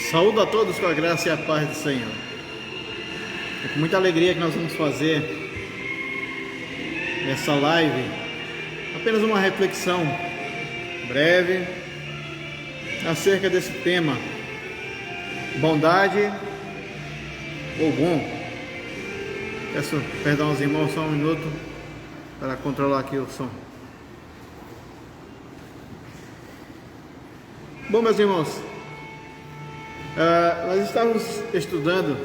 Saúdo a todos com a graça e a paz do Senhor. É com muita alegria que nós vamos fazer essa live, apenas uma reflexão breve acerca desse tema: bondade ou bom. Peço perdão aos irmãos, só um minuto para controlar aqui o som. Bom, meus irmãos, nós estávamos estudando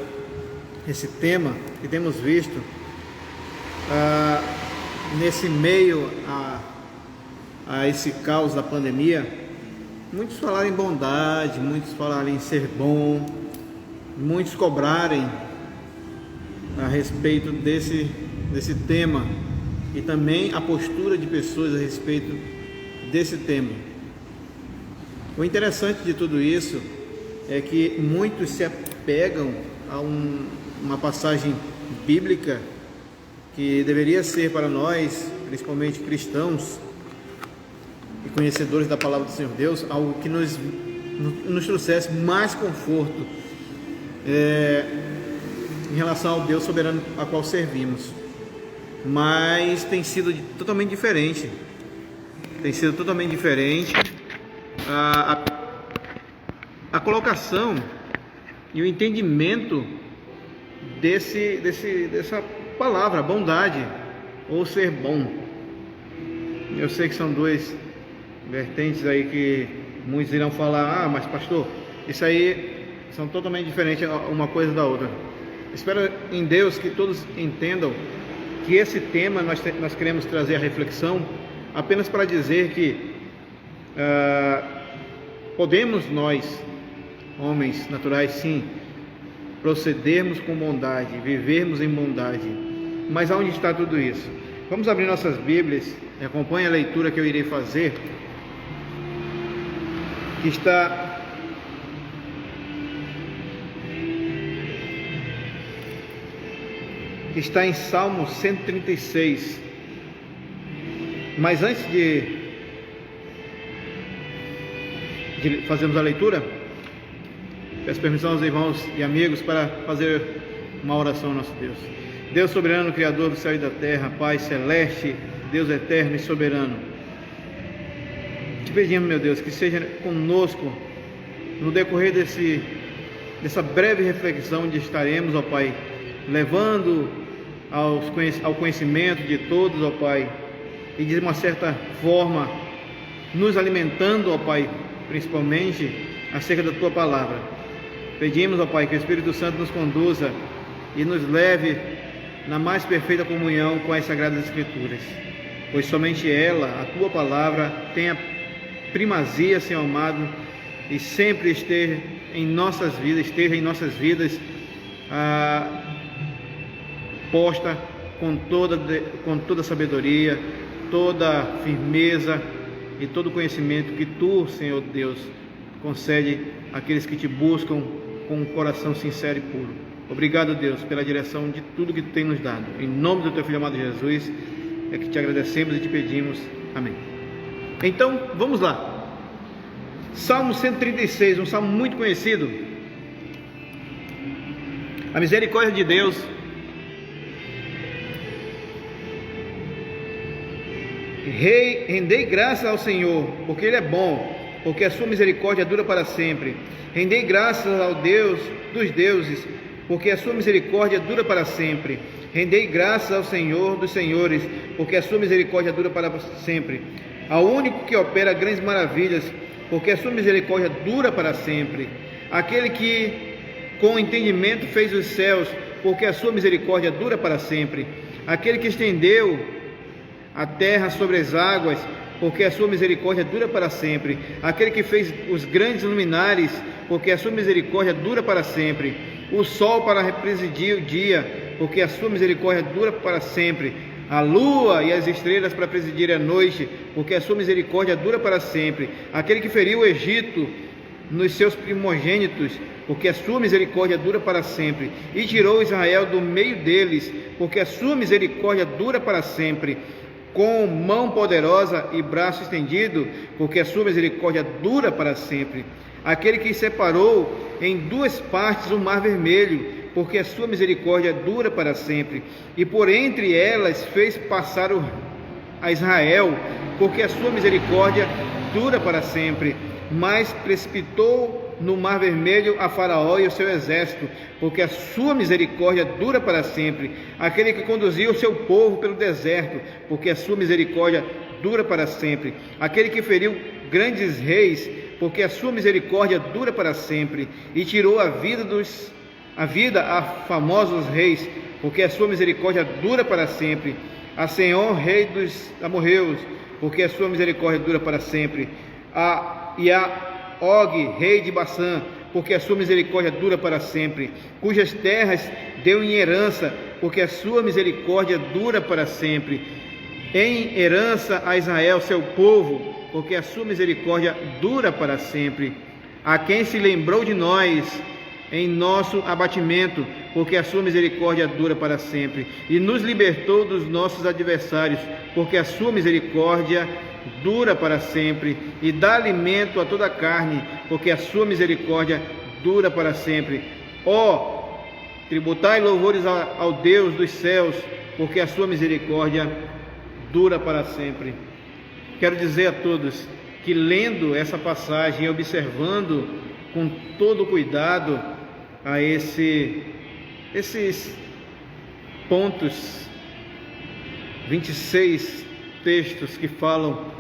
esse tema e temos visto nesse meio a esse caos da pandemia, muitos falarem em bondade, muitos falarem em ser bom, muitos cobrarem a respeito desse tema e também a postura de pessoas a respeito desse tema. O interessante de tudo isso é que muitos se apegam a uma passagem bíblica que deveria ser para nós, principalmente cristãos e conhecedores da palavra do Senhor Deus, algo que nos trouxesse mais conforto em relação ao Deus soberano a qual servimos. Mas tem sido totalmente diferente. A colocação e o entendimento dessa palavra, bondade ou ser bom. Eu sei que são duas vertentes aí que muitos irão falar: mas pastor, isso aí são totalmente diferentes uma coisa da outra. Espero em Deus que todos entendam que esse tema nós queremos trazer a reflexão apenas para dizer que podemos nós, homens naturais, sim, procedermos com bondade, vivermos em bondade. Mas aonde está tudo isso? Vamos abrir nossas Bíblias e acompanhe a leitura que eu irei fazer, que está em Salmo 136. Mas antes de fazermos a leitura, peço permissão aos irmãos e amigos para fazer uma oração ao nosso Deus. Deus soberano, Criador do céu e da terra, Pai celeste, Deus eterno e soberano, te pedimos, meu Deus, que seja conosco no decorrer dessa breve reflexão onde estaremos, ó Pai, levando ao conhecimento de todos, ó Pai, e de uma certa forma nos alimentando, ó Pai, principalmente acerca da Tua Palavra. Pedimos, ó Pai, que o Espírito Santo nos conduza e nos leve na mais perfeita comunhão com as Sagradas Escrituras, pois somente ela, a Tua Palavra, tem a primazia, Senhor amado, e sempre esteja em nossas vidas posta com toda sabedoria, toda firmeza e todo conhecimento que Tu, Senhor Deus, concede àqueles que Te buscam com um coração sincero e puro. Obrigado, Deus, pela direção de tudo que Tu tem nos dado. Em nome do Teu Filho amado Jesus, é que Te agradecemos e Te pedimos. Amém. Então, vamos lá. Salmo 136, um salmo muito conhecido. A misericórdia de Deus rendei graças ao Senhor, porque Ele é bom, porque a sua misericórdia dura para sempre. Rendei graças ao Deus dos deuses, porque a sua misericórdia dura para sempre. Rendei graças ao Senhor dos senhores, porque a sua misericórdia dura para sempre. Ao único que opera grandes maravilhas, porque a sua misericórdia dura para sempre. Aquele que com entendimento fez os céus, porque a sua misericórdia dura para sempre. Aquele que estendeu a terra sobre as águas, porque a sua misericórdia dura para sempre. Aquele que fez os grandes luminares, porque a sua misericórdia dura para sempre. O sol para presidir o dia, porque a sua misericórdia dura para sempre. A lua e as estrelas para presidir a noite, porque a sua misericórdia dura para sempre. Aquele que feriu o Egito nos seus primogênitos, porque a sua misericórdia dura para sempre. E tirou Israel do meio deles, porque a sua misericórdia dura para sempre. Com mão poderosa e braço estendido, porque a sua misericórdia dura para sempre. aquele que separou em duas partes o mar vermelho, porque a sua misericórdia dura para sempre, e por entre elas fez passar a Israel, porque a sua misericórdia dura para sempre, mas precipitou no mar vermelho a Faraó e o seu exército, porque a sua misericórdia dura para sempre, aquele que conduziu o seu povo pelo deserto, porque a sua misericórdia dura para sempre, aquele que feriu grandes reis, porque a sua misericórdia dura para sempre, e tirou a vida a famosos reis, porque a sua misericórdia dura para sempre, a Senhor, rei dos amorreus, porque a sua misericórdia dura para sempre, e a Og, rei de Baçã, porque a sua misericórdia dura para sempre, cujas terras deu em herança, porque a sua misericórdia dura para sempre, em herança a Israel, seu povo, porque a sua misericórdia dura para sempre, a quem se lembrou de nós em nosso abatimento, porque a sua misericórdia dura para sempre, e nos libertou dos nossos adversários, porque a sua misericórdia dura para sempre, e dá alimento a toda a carne, porque a sua misericórdia dura para sempre. Ó, tributai louvores ao Deus dos céus, porque a sua misericórdia dura para sempre. Quero dizer a todos que, lendo essa passagem e observando com todo cuidado a esses pontos, 26 textos que falam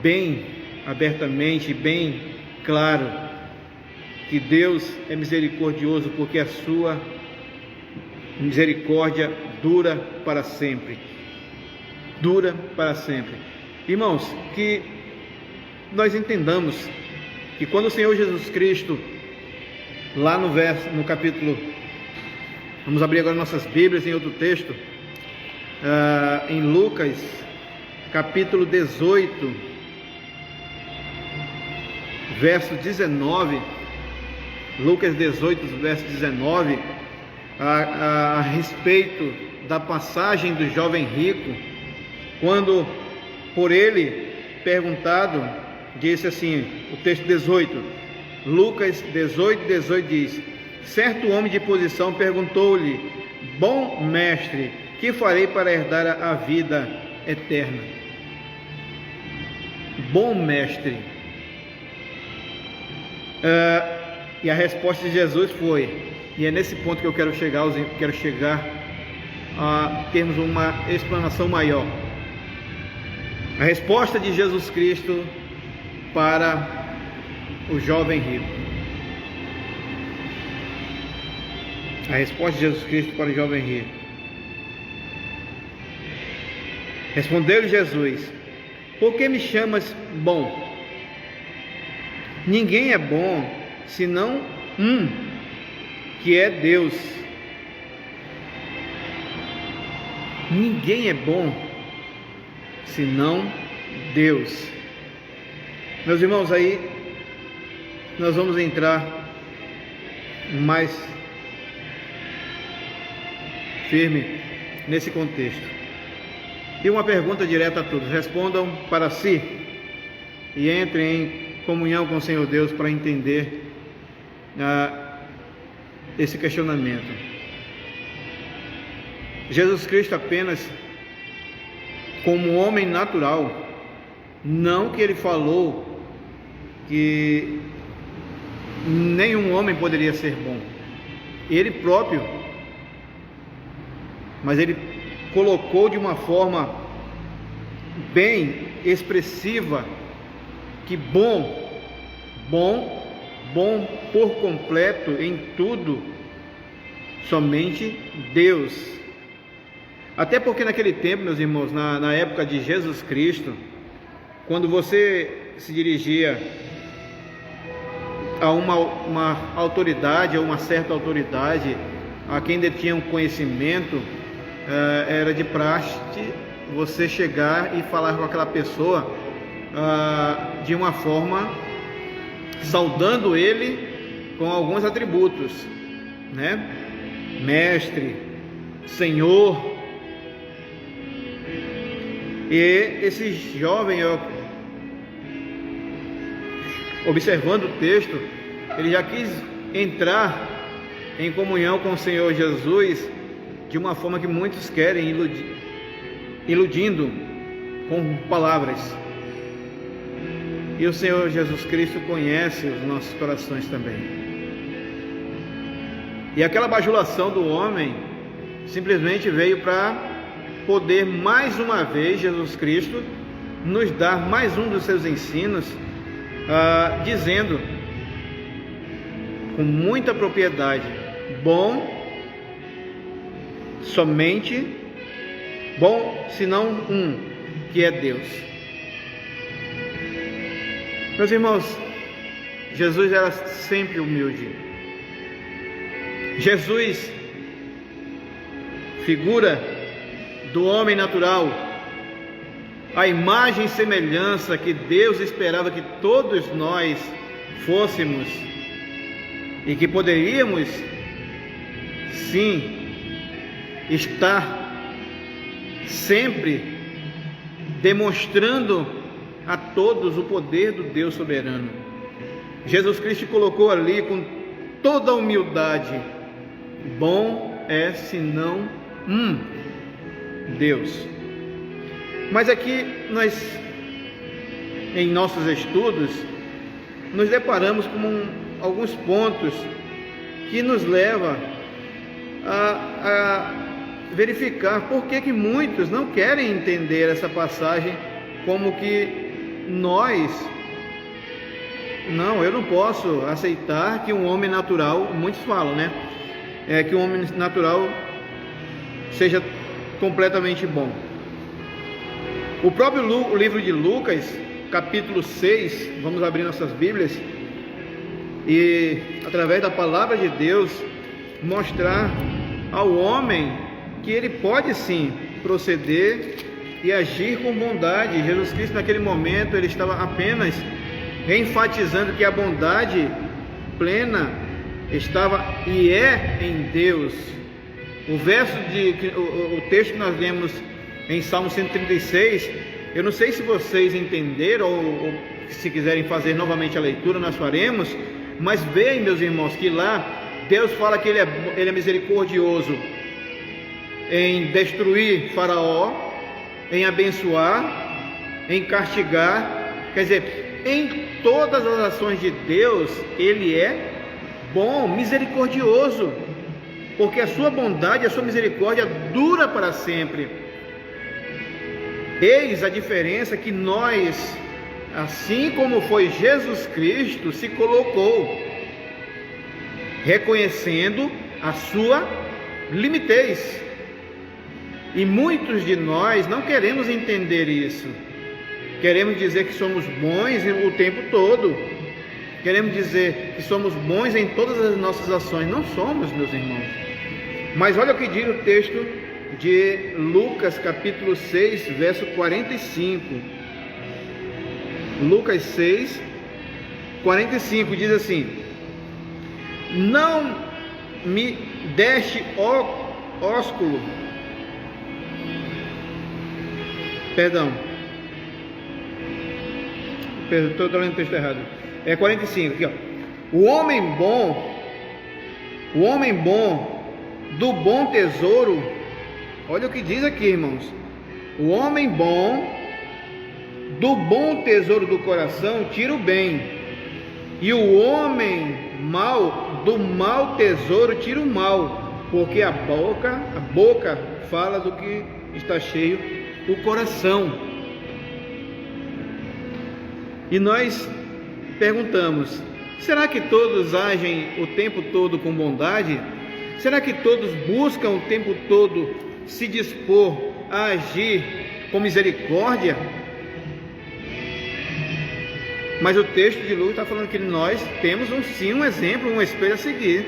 bem abertamente, bem claro, que Deus é misericordioso, porque a sua misericórdia dura para sempre. Dura para sempre. Irmãos, que nós entendamos que quando o Senhor Jesus Cristo, lá no capítulo, vamos abrir agora nossas Bíblias em outro texto, em Lucas, capítulo 18, verso 19, Lucas 18, verso 19, a respeito da passagem do jovem rico, quando por ele perguntado, disse assim, o texto 18, Lucas 18, 18 diz: certo homem de posição perguntou-lhe: bom mestre, que farei para herdar a vida eterna? Bom mestre. E a resposta de Jesus foi, e é nesse ponto que eu quero chegar a termos uma explanação maior. A resposta de Jesus Cristo para o jovem rico. A resposta de Jesus Cristo para o jovem rico. Respondeu-lhe Jesus: por que me chamas bom? Ninguém é bom senão um, que é Deus. Ninguém é bom senão Deus. Meus irmãos, aí nós vamos entrar mais firme nesse contexto. E uma pergunta direta a todos: respondam para si e entrem em comunhão com o Senhor Deus para entender esse questionamento. Jesus Cristo apenas como homem natural, não que ele falou que nenhum homem poderia ser bom, ele próprio, mas ele colocou de uma forma bem expressiva que bom por completo em tudo, somente Deus. Até porque naquele tempo, meus irmãos, na época de Jesus Cristo, quando você se dirigia a uma autoridade, a uma certa autoridade, a quem detinha um conhecimento, era de praxe você chegar e falar com aquela pessoa de uma forma saudando ele com alguns atributos, né? Mestre, Senhor. E esse jovem, observando o texto, ele já quis entrar em comunhão com o Senhor Jesus de uma forma que muitos querem, iludindo com palavras. E o Senhor Jesus Cristo conhece os nossos corações também. E aquela bajulação do homem simplesmente veio para poder mais uma vez Jesus Cristo nos dar mais um dos seus ensinos, dizendo com muita propriedade: bom, somente bom, senão um, que é Deus. Meus irmãos, Jesus era sempre humilde. Jesus, figura do homem natural, a imagem e semelhança que Deus esperava que todos nós fôssemos e que poderíamos sim estar sempre demonstrando a todos o poder do Deus soberano. Jesus Cristo colocou ali com toda a humildade: bom é senão um, Deus. Mas aqui nós, em nossos estudos, nos deparamos com alguns pontos que nos levam a verificar por que muitos não querem entender essa passagem como que eu não posso aceitar que um homem natural, muitos falam, né? Que um homem natural seja completamente bom. O próprio livro de Lucas, capítulo 6, vamos abrir nossas Bíblias e, através da palavra de Deus, mostrar ao homem que ele pode sim proceder e agir com bondade. Jesus Cristo, naquele momento, ele estava apenas enfatizando que a bondade plena estava e é em Deus. O texto que nós lemos em Salmo 136, eu não sei se vocês entenderam ou se quiserem fazer novamente a leitura, nós faremos, mas veem, meus irmãos, que lá Deus fala que ele é misericordioso em destruir Faraó, em abençoar, em castigar. Quer dizer, em todas as ações de Deus, ele é bom, misericordioso, porque a sua bondade, a sua misericórdia dura para sempre. Eis a diferença que nós, assim como foi Jesus Cristo, se colocou, reconhecendo a sua limitez. E muitos de nós não queremos entender isso. Queremos dizer que somos bons o tempo todo. Queremos dizer que somos bons em todas as nossas ações. Não somos, meus irmãos. Mas olha o que diz o texto de Lucas, capítulo 6, verso 45. Lucas 6, 45 diz assim: não me deste ósculo. Perdão, estou lendo o texto errado. É 45, aqui ó. O homem bom do bom tesouro, olha o que diz aqui, irmãos. O homem bom do bom tesouro do coração tira o bem, e o homem mau do mau tesouro tira o mal, porque a boca fala do que está cheio o coração. E nós perguntamos: será que todos agem o tempo todo com bondade? Será que todos buscam o tempo todo se dispor a agir com misericórdia? Mas o texto de Lucas está falando que nós temos sim um exemplo, um espelho a seguir.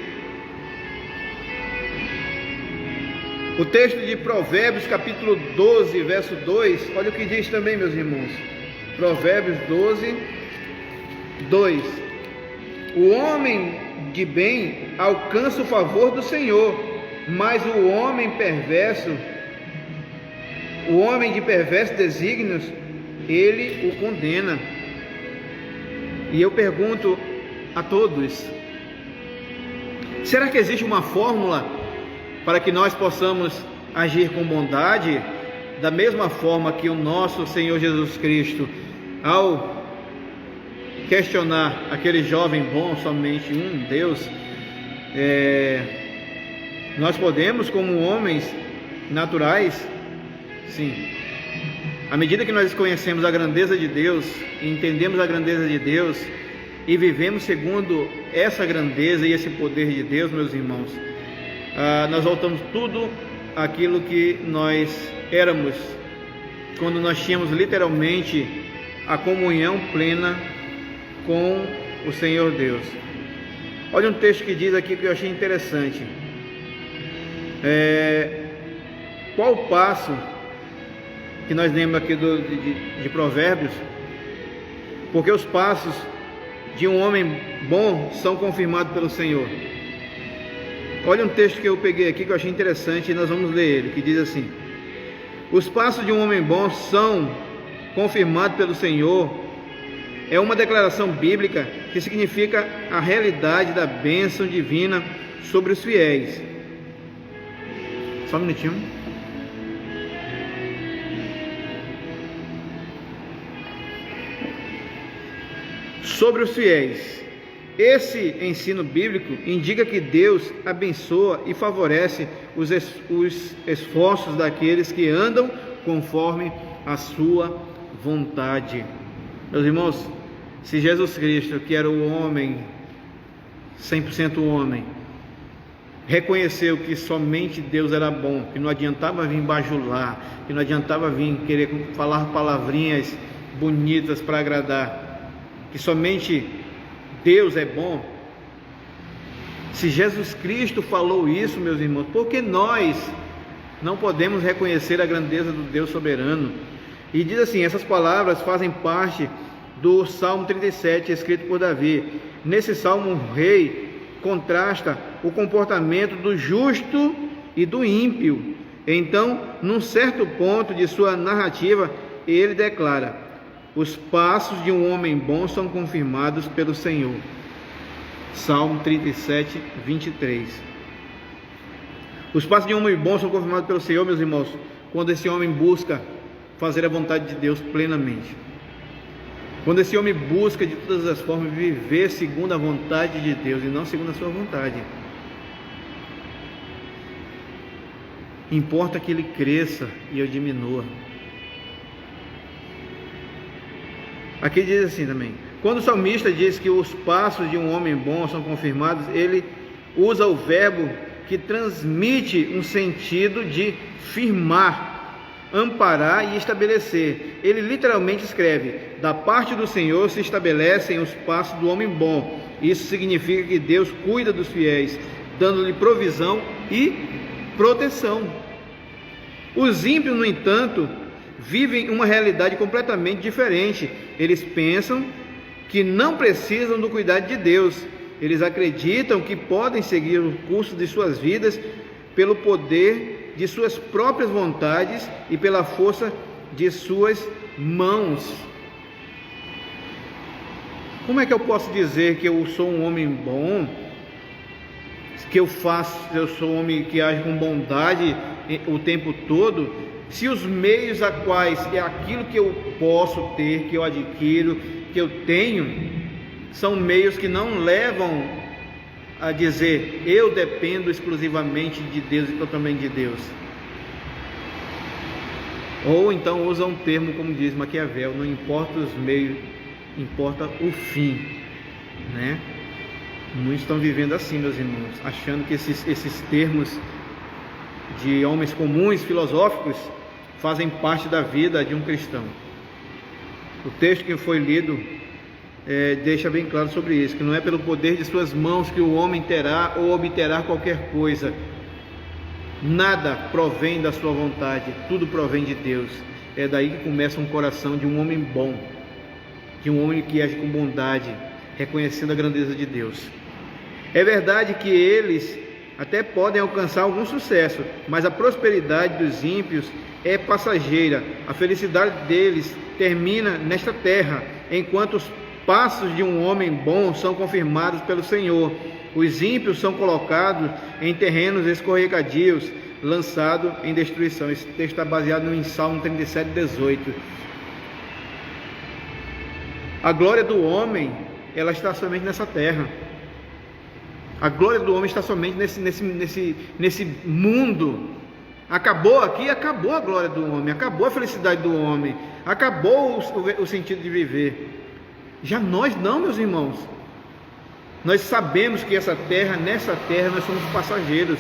O texto de Provérbios, capítulo 12, verso 2, olha o que diz também, meus irmãos. Provérbios 12, 2. O homem de bem alcança o favor do Senhor, mas o homem de perversos desígnios, ele o condena. E eu pergunto a todos: será que existe uma fórmula para que nós possamos agir com bondade, da mesma forma que o nosso Senhor Jesus Cristo, ao questionar aquele jovem bom, somente um Deus, nós podemos, como homens naturais, sim, à medida que nós conhecemos a grandeza de Deus, entendemos a grandeza de Deus e vivemos segundo essa grandeza e esse poder de Deus, meus irmãos, nós voltamos tudo aquilo que nós éramos quando nós tínhamos literalmente a comunhão plena com o Senhor Deus. Olha um texto que diz aqui que eu achei interessante. Qual o passo que nós lemos aqui de Provérbios? Porque os passos de um homem bom são confirmados pelo Senhor. Olha um texto que eu peguei aqui que eu achei interessante e nós vamos ler ele, que diz assim: os passos de um homem bom são confirmados pelo Senhor. É uma declaração bíblica que significa a realidade da bênção divina sobre os fiéis. Só um minutinho. Sobre os fiéis. Esse ensino bíblico indica que Deus abençoa e favorece os esforços daqueles que andam conforme a sua vontade. Meus irmãos, se Jesus Cristo, que era o homem, 100% homem, reconheceu que somente Deus era bom, que não adiantava vir bajular, que não adiantava vir querer falar palavrinhas bonitas para agradar, que somente Deus é bom. Se Jesus Cristo falou isso, meus irmãos, por que nós não podemos reconhecer a grandeza do Deus soberano? E diz assim, essas palavras fazem parte do Salmo 37, escrito por Davi. Nesse salmo, o rei contrasta o comportamento do justo e do ímpio. Então, num certo ponto de sua narrativa, ele declara: os passos de um homem bom são confirmados pelo Senhor. Salmo 37, 23. Os passos de um homem bom são confirmados pelo Senhor, meus irmãos, quando esse homem busca fazer a vontade de Deus plenamente. Quando esse homem busca de todas as formas viver segundo a vontade de Deus e não segundo a sua vontade. Importa que ele cresça e eu diminua. Aqui diz assim também: quando o salmista diz que os passos de um homem bom são confirmados, ele usa o verbo que transmite um sentido de firmar, amparar e estabelecer. Ele literalmente escreve: da parte do Senhor se estabelecem os passos do homem bom. Isso significa que Deus cuida dos fiéis, dando-lhe provisão e proteção. Os ímpios, no entanto, vivem uma realidade completamente diferente. Eles pensam que não precisam do cuidado de Deus. Eles acreditam que podem seguir o curso de suas vidas pelo poder de suas próprias vontades e pela força de suas mãos. Como é que eu posso dizer que eu sou um homem bom? Que eu sou um homem que age com bondade o tempo todo, se os meios a quais é aquilo que eu posso ter, que eu adquiro, que eu tenho, são meios que não levam a dizer eu dependo exclusivamente de Deus e totalmente de Deus. Ou então usa um termo como diz Maquiavel: não importa os meios, importa o fim, né? Muitos estão vivendo assim, meus irmãos, achando que esses termos de homens comuns, filosóficos, fazem parte da vida de um cristão. O texto que foi lido deixa bem claro sobre isso, que não é pelo poder de suas mãos que o homem terá ou obterá qualquer coisa. Nada provém da sua vontade, tudo provém de Deus. É daí que começa um coração de um homem bom, de um homem que age com bondade, reconhecendo a grandeza de Deus. É verdade que eles até podem alcançar algum sucesso, mas a prosperidade dos ímpios é passageira. A felicidade deles termina nesta terra, enquanto passos de um homem bom são confirmados pelo Senhor. Os ímpios são colocados em terrenos escorregadios, lançados em destruição. Esse texto está baseado em Salmo 37, 18. A glória do homem, ela está somente nessa terra. A glória do homem está somente nesse mundo. Acabou aqui, acabou a glória do homem, acabou a felicidade do homem, acabou o sentido de viver. Já nós não, meus irmãos. Nós sabemos que nessa terra nós somos passageiros.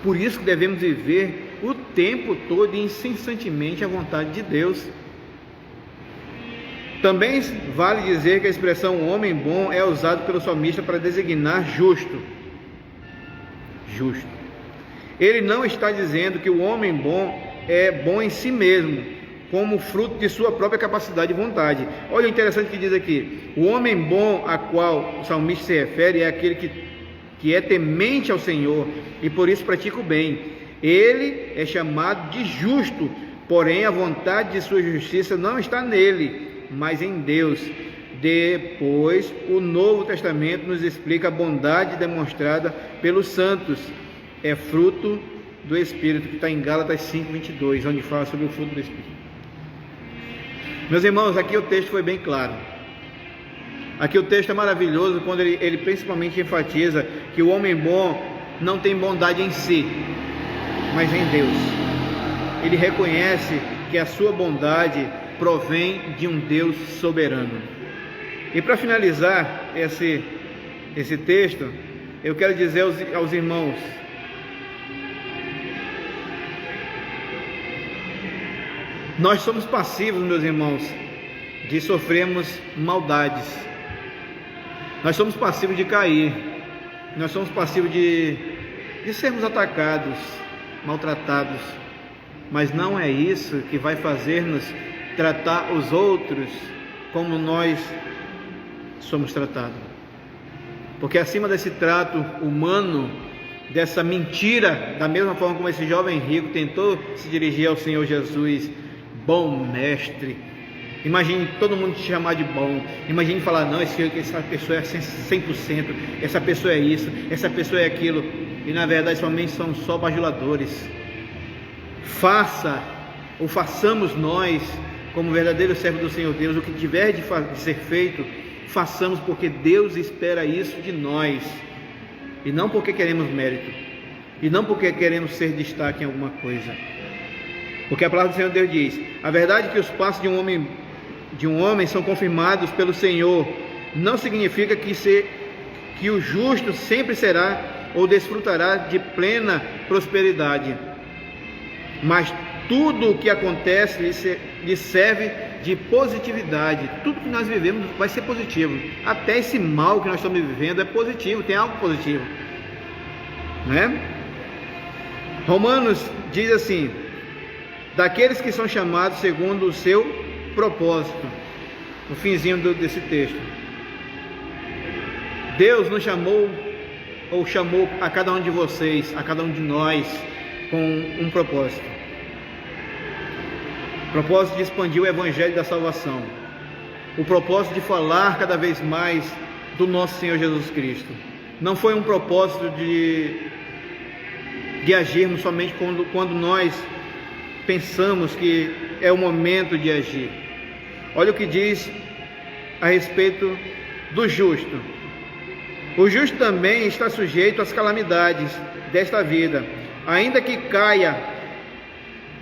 Por isso que devemos viver o tempo todo e incessantemente a vontade de Deus. Também vale dizer que a expressão homem bom é usada pelo salmista para designar justo. Justo. Ele não está dizendo que o homem bom é bom em si mesmo, como fruto de sua própria capacidade e vontade. Olha o interessante que diz aqui: o homem bom a qual o salmista se refere é aquele que é temente ao Senhor e por isso pratica o bem. Ele é chamado de justo, porém a vontade de sua justiça não está nele, mas em Deus. Depois, o Novo Testamento nos explica a bondade demonstrada pelos santos. É fruto do Espírito, que está em Gálatas 5:22, onde fala sobre o fruto do Espírito. Meus irmãos, aqui o texto foi bem claro. Aqui o texto é maravilhoso quando ele principalmente enfatiza que o homem bom não tem bondade em si, mas em Deus. Ele reconhece que a sua bondade provém de um Deus soberano. E para finalizar esse texto, eu quero dizer aos irmãos: nós somos passivos, meus irmãos, de sofrermos maldades. Nós somos passivos de cair. Nós somos passivos de sermos atacados, maltratados. Mas não é isso que vai fazer-nos tratar os outros como nós somos tratados. Porque acima desse trato humano, dessa mentira, da mesma forma como esse jovem rico tentou se dirigir ao Senhor Jesus: bom mestre. Imagine todo mundo te chamar de bom. Imagine falar: não, essa pessoa é 100%, essa pessoa é isso, essa pessoa é aquilo. E na verdade somente são só bajuladores. Façamos nós, como verdadeiros servos do Senhor Deus, o que tiver de ser feito, façamos porque Deus espera isso de nós. E não porque queremos mérito, e não porque queremos ser destaque em alguma coisa. Porque a palavra do Senhor Deus diz: a verdade é que os passos de um homem são confirmados pelo Senhor. Não significa que o justo sempre será ou desfrutará de plena prosperidade, mas tudo o que acontece lhe serve de positividade. Tudo que nós vivemos vai ser positivo. Até esse mal que nós estamos vivendo é positivo, tem algo positivo, né? Romanos diz assim: daqueles que são chamados segundo o seu propósito. No finzinho desse texto, Deus nos chamou, ou chamou a cada um de vocês, a cada um de nós, com um propósito. O propósito de expandir o Evangelho da salvação. O propósito de falar cada vez mais do nosso Senhor Jesus Cristo. Não foi um propósito de agirmos somente quando nós pensamos que é o momento de agir. Olha o que diz a respeito do justo. O justo também está sujeito às calamidades desta vida. Ainda que caia,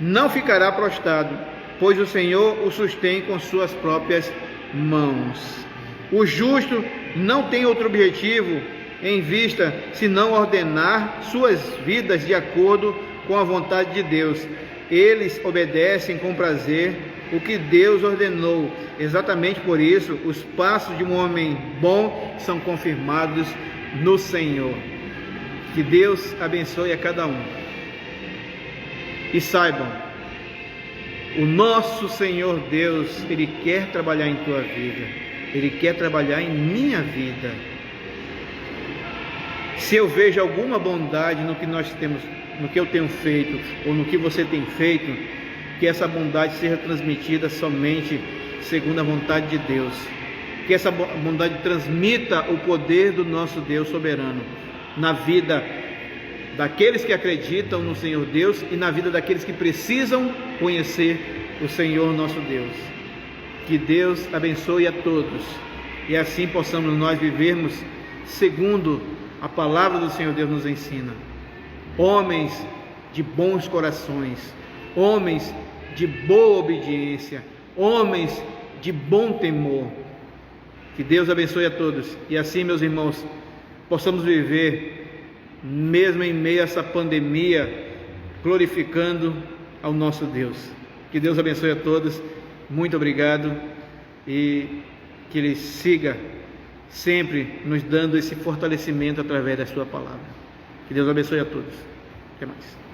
não ficará prostrado, pois o Senhor o sustém com suas próprias mãos. O justo não tem outro objetivo em vista senão ordenar suas vidas de acordo com a vontade de Deus. Eles obedecem com prazer o que Deus ordenou. Exatamente por isso, os passos de um homem bom são confirmados no Senhor. Que Deus abençoe a cada um. E saibam, o nosso Senhor Deus, Ele quer trabalhar em tua vida. Ele quer trabalhar em minha vida. Se eu vejo alguma bondade no que nós temos, no que eu tenho feito, ou no que você tem feito, que essa bondade seja transmitida somente segundo a vontade de Deus. que essa bondade transmita o poder do nosso Deus soberano na vida daqueles que acreditam no Senhor Deus e na vida daqueles que precisam conhecer o Senhor nosso Deus. Que Deus abençoe a todos e assim possamos nós vivermos segundo a palavra do Senhor Deus nos ensina. Homens de bons corações, homens de boa obediência, homens de bom temor. Que Deus abençoe a todos e assim, meus irmãos, possamos viver mesmo em meio a essa pandemia, glorificando ao nosso Deus. Que Deus abençoe a todos, muito obrigado e que Ele siga sempre nos dando esse fortalecimento através da sua palavra. Que Deus abençoe a todos. Até mais.